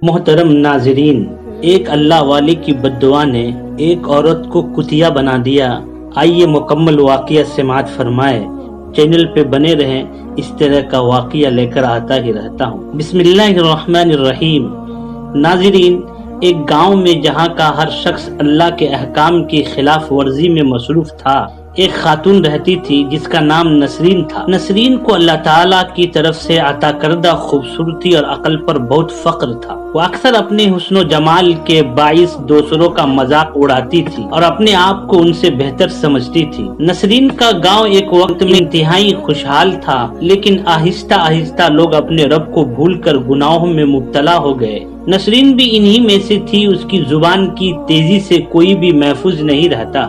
محترم ناظرین، ایک اللہ والے کی بددعا نے ایک عورت کو کتیا بنا دیا۔ آئیے مکمل واقعہ سماعت فرمائے۔ چینل پہ بنے رہیں، اس طرح کا واقعہ لے کر آتا ہی رہتا ہوں۔ بسم اللہ الرحمن الرحیم۔ ناظرین، ایک گاؤں میں جہاں کا ہر شخص اللہ کے احکام کی خلاف ورزی میں مصروف تھا، ایک خاتون رہتی تھی جس کا نام نسرین تھا۔ نسرین کو اللہ تعالیٰ کی طرف سے عطا کردہ خوبصورتی اور عقل پر بہت فخر تھا۔ وہ اکثر اپنے حسن و جمال کے باعث دوسروں کا مذاق اڑاتی تھی اور اپنے آپ کو ان سے بہتر سمجھتی تھی۔ نسرین کا گاؤں ایک وقت میں انتہائی خوشحال تھا، لیکن آہستہ آہستہ لوگ اپنے رب کو بھول کر گناہوں میں مبتلا ہو گئے۔ نسرین بھی انہی میں سے تھی۔ اس کی زبان کی تیزی سے کوئی بھی محفوظ نہیں رہتا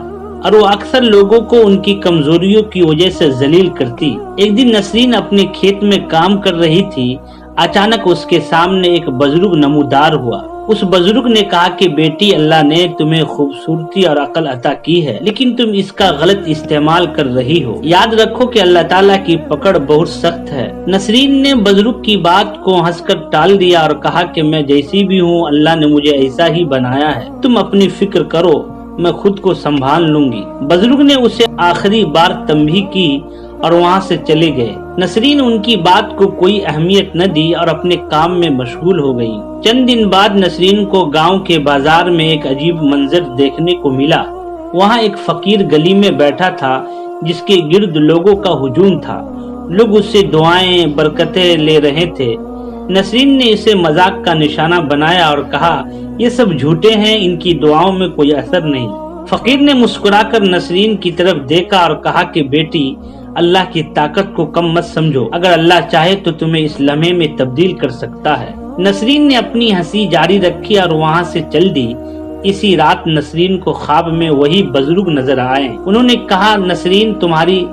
اور وہ اکثر لوگوں کو ان کی کمزوریوں کی وجہ سے ذلیل کرتی۔ ایک دن نسرین اپنے کھیت میں کام کر رہی تھی۔ اچانک اس کے سامنے ایک بزرگ نمودار ہوا۔ اس بزرگ نے کہا کہ بیٹی، اللہ نے تمہیں خوبصورتی اور عقل عطا کی ہے، لیکن تم اس کا غلط استعمال کر رہی ہو۔ یاد رکھو کہ اللہ تعالیٰ کی پکڑ بہت سخت ہے۔ نسرین نے بزرگ کی بات کو ہنس کر ٹال دیا اور کہا کہ میں جیسی بھی ہوں، اللہ نے مجھے ایسا ہی بنایا ہے۔ تم اپنی فکر کرو، میں خود کو سنبھال لوں گی۔ بزرگ نے اسے آخری بار تنبیہ کی اور وہاں سے چلے گئے۔ نسرین ان کی بات کو کوئی اہمیت نہ دی اور اپنے کام میں مشغول ہو گئی۔ چند دن بعد نسرین کو گاؤں کے بازار میں ایک عجیب منظر دیکھنے کو ملا۔ وہاں ایک فقیر گلی میں بیٹھا تھا جس کے گرد لوگوں کا ہجوم تھا۔ لوگ اس سے دعائیں برکتیں لے رہے تھے۔ نسرین نے اسے مذاق کا نشانہ بنایا اور کہا، یہ سب جھوٹے ہیں، ان کی دعاؤں میں کوئی اثر نہیں۔ فقیر نے مسکرا کر نسرین کی طرف دیکھا اور کہا کہ بیٹی، اللہ کی طاقت کو کم مت سمجھو، اگر اللہ چاہے تو تمہیں اس لمحے میں تبدیل کر سکتا ہے۔ نسرین نے اپنی ہنسی جاری رکھی اور وہاں سے چل دی۔ اسی رات نسرین کو خواب میں وہی بزرگ نظر آئے۔ انہوں نے کہا، نسرین، تمہاری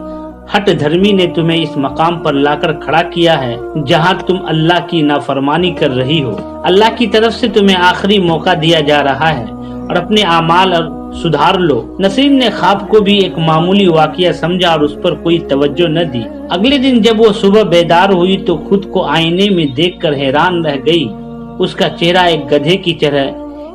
ہٹ دھرمی نے تمہیں اس مقام پر لا کر کھڑا کیا ہے جہاں تم اللہ کی نافرمانی کر رہی ہو۔ اللہ کی طرف سے تمہیں آخری موقع دیا جا رہا ہے اور اپنے اعمال اور سدھار لو۔ نسرین نے خواب کو بھی ایک معمولی واقعہ سمجھا اور اس پر کوئی توجہ نہ دی۔ اگلے دن جب وہ صبح بیدار ہوئی تو خود کو آئینے میں دیکھ کر حیران رہ گئی۔ اس کا چہرہ ایک گدھے کی طرح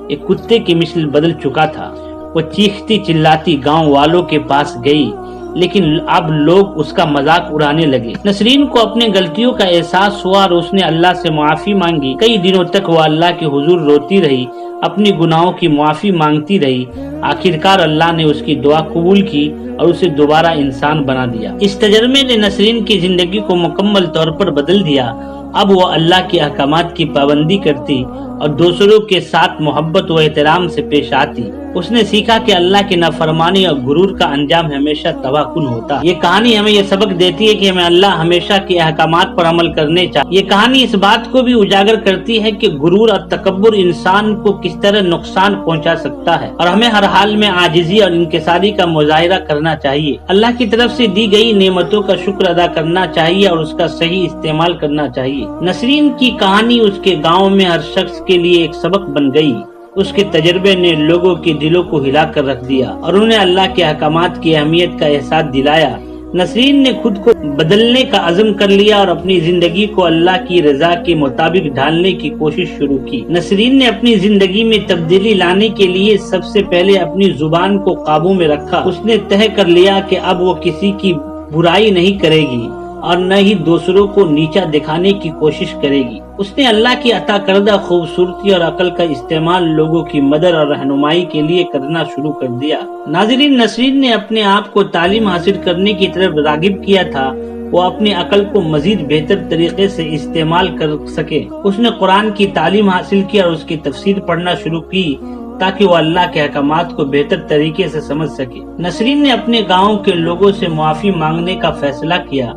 ایک کتے کی مثل بدل چکا تھا۔ وہ چیختی چلاتی گاؤں والوں کے پاس گئی، لیکن اب لوگ اس کا مذاق اڑانے لگے۔ نسرین کو اپنے غلطیوں کا احساس ہوا اور اس نے اللہ سے معافی مانگی۔ کئی دنوں تک وہ اللہ کے حضور روتی رہی، اپنی گناہوں کی معافی مانگتی رہی۔ آخرکار اللہ نے اس کی دعا قبول کی اور اسے دوبارہ انسان بنا دیا۔ اس تجربے نے نسرین کی زندگی کو مکمل طور پر بدل دیا۔ اب وہ اللہ کے احکامات کی پابندی کرتی اور دوسروں کے ساتھ محبت و احترام سے پیش آتی۔ اس نے سیکھا کہ اللہ کی نافرمانی اور غرور کا انجام ہمیشہ تباہ کن ہوتا۔ یہ کہانی ہمیں یہ سبق دیتی ہے کہ ہمیں اللہ ہمیشہ کے احکامات پر عمل کرنے چاہیے۔ یہ کہانی اس بات کو بھی اجاگر کرتی ہے کہ غرور اور تکبر انسان کو کس طرح نقصان پہنچا سکتا ہے اور ہمیں ہر حال میں عاجزی اور انکساری کا مظاہرہ کرنا چاہیے۔ اللہ کی طرف سے دی گئی نعمتوں کا شکر ادا کرنا چاہیے اور اس کا صحیح استعمال کرنا چاہیے۔ نسرین کی کہانی اس کے گاؤں میں ہر شخص کے لیے ایک سبق بن گئی۔ اس کے تجربے نے لوگوں کے دلوں کو ہلا کر رکھ دیا اور انہیں اللہ کے احکامات کی اہمیت کا احساس دلایا۔ نسرین نے خود کو بدلنے کا عزم کر لیا اور اپنی زندگی کو اللہ کی رضا کے مطابق ڈھالنے کی کوشش شروع کی۔ نسرین نے اپنی زندگی میں تبدیلی لانے کے لیے سب سے پہلے اپنی زبان کو قابو میں رکھا۔ اس نے طے کر لیا کہ اب وہ کسی کی برائی نہیں کرے گی اور نہ ہی دوسروں کو نیچا دکھانے کی کوشش کرے گی۔ اس نے اللہ کی عطا کردہ خوبصورتی اور عقل کا استعمال لوگوں کی مدد اور رہنمائی کے لیے کرنا شروع کر دیا۔ ناظرین، نسرین نے اپنے آپ کو تعلیم حاصل کرنے کی طرف راغب کیا تھا۔ وہ اپنی عقل کو مزید بہتر طریقے سے استعمال کر سکے۔ اس نے قرآن کی تعلیم حاصل کی اور اس کی تفسیر پڑھنا شروع کی تاکہ وہ اللہ کے احکامات کو بہتر طریقے سے سمجھ سکے۔ نسرین نے اپنے گاؤں کے لوگوں سے معافی مانگنے کا فیصلہ کیا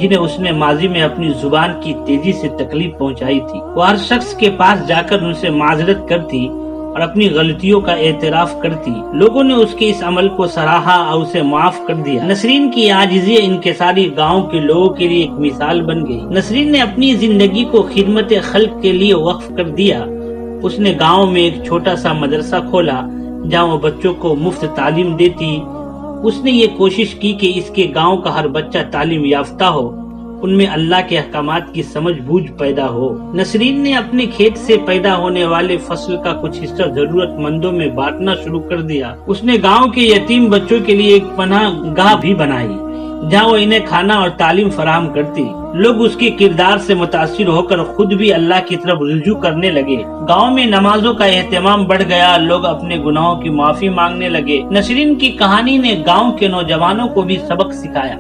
جنہیں اس نے ماضی میں اپنی زبان کی تیزی سے تکلیف پہنچائی تھی۔ وہ ہر شخص کے پاس جا کر ان سے معذرت کرتی اور اپنی غلطیوں کا اعتراف کرتی۔ لوگوں نے اس کے اس عمل کو سراہا اور اسے معاف کر دیا۔ نسرین کی عاجزی انکساری گاؤں کے لوگوں کے لیے ایک مثال بن گئی۔ نسرین نے اپنی زندگی کو خدمت خلق کے لیے وقف کر دیا۔ اس نے گاؤں میں ایک چھوٹا سا مدرسہ کھولا جہاں وہ بچوں کو مفت تعلیم دیتی۔ اس نے یہ کوشش کی کہ اس کے گاؤں کا ہر بچہ تعلیم یافتہ ہو ان میں اللہ کے احکامات کی سمجھ بوجھ پیدا ہو۔ نسرین نے اپنے کھیت سے پیدا ہونے والے فصل کا کچھ حصہ ضرورت مندوں میں بانٹنا شروع کر دیا۔ اس نے گاؤں کے یتیم بچوں کے لیے ایک پناہ گاہ بھی بنائی جہاں وہ انہیں کھانا اور تعلیم فراہم کرتی۔ لوگ اس کے کردار سے متاثر ہو کر خود بھی اللہ کی طرف رجوع کرنے لگے۔ گاؤں میں نمازوں کا اہتمام بڑھ گیا، لوگ اپنے گناہوں کی معافی مانگنے لگے۔ نسرین کی کہانی نے گاؤں کے نوجوانوں کو بھی سبق سکھایا۔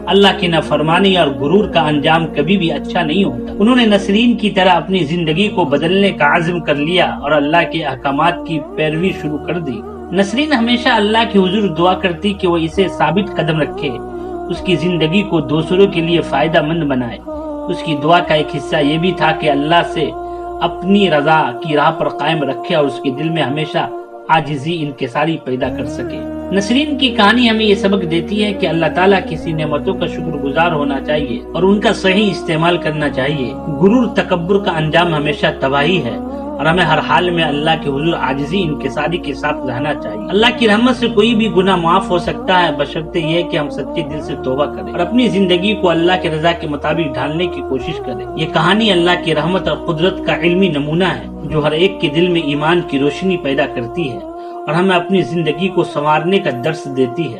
اللہ کی نافرمانی اور غرور کا انجام کبھی بھی اچھا نہیں ہوتا۔ انہوں نے نسرین کی طرح اپنی زندگی کو بدلنے کا عزم کر لیا اور اللہ کے احکامات کی پیروی شروع کر دی۔ نسرین ہمیشہ اللہ کے حضور دعا کرتی کہ وہ اسے ثابت قدم رکھے، اس کی زندگی کو دوسروں کے لیے فائدہ مند بنائے۔ اس کی دعا کا ایک حصہ یہ بھی تھا کہ اللہ سے اپنی رضا کی راہ پر قائم رکھے اور اس کے دل میں ہمیشہ عاجزی انکساری پیدا کر سکے۔ نسرین کی کہانی ہمیں یہ سبق دیتی ہے کہ اللہ تعالیٰ کسی نعمتوں کا شکر گزار ہونا چاہیے اور ان کا صحیح استعمال کرنا چاہیے۔ غرور تکبر کا انجام ہمیشہ تباہی ہے اور ہمیں ہر حال میں اللہ کے حضور عاجزی انکساری کے ساتھ رہنا چاہیے۔ اللہ کی رحمت سے کوئی بھی گناہ معاف ہو سکتا ہے بشرطے یہ کہ ہم سچے دل سے توبہ کریں اور اپنی زندگی کو اللہ کی رضا کے مطابق ڈھالنے کی کوشش کریں۔ یہ کہانی اللہ کی رحمت اور قدرت کا علمی نمونہ ہے جو ہر ایک کے دل میں ایمان کی روشنی پیدا کرتی ہے اور ہمیں اپنی زندگی کو سنوارنے کا درس دیتی ہے۔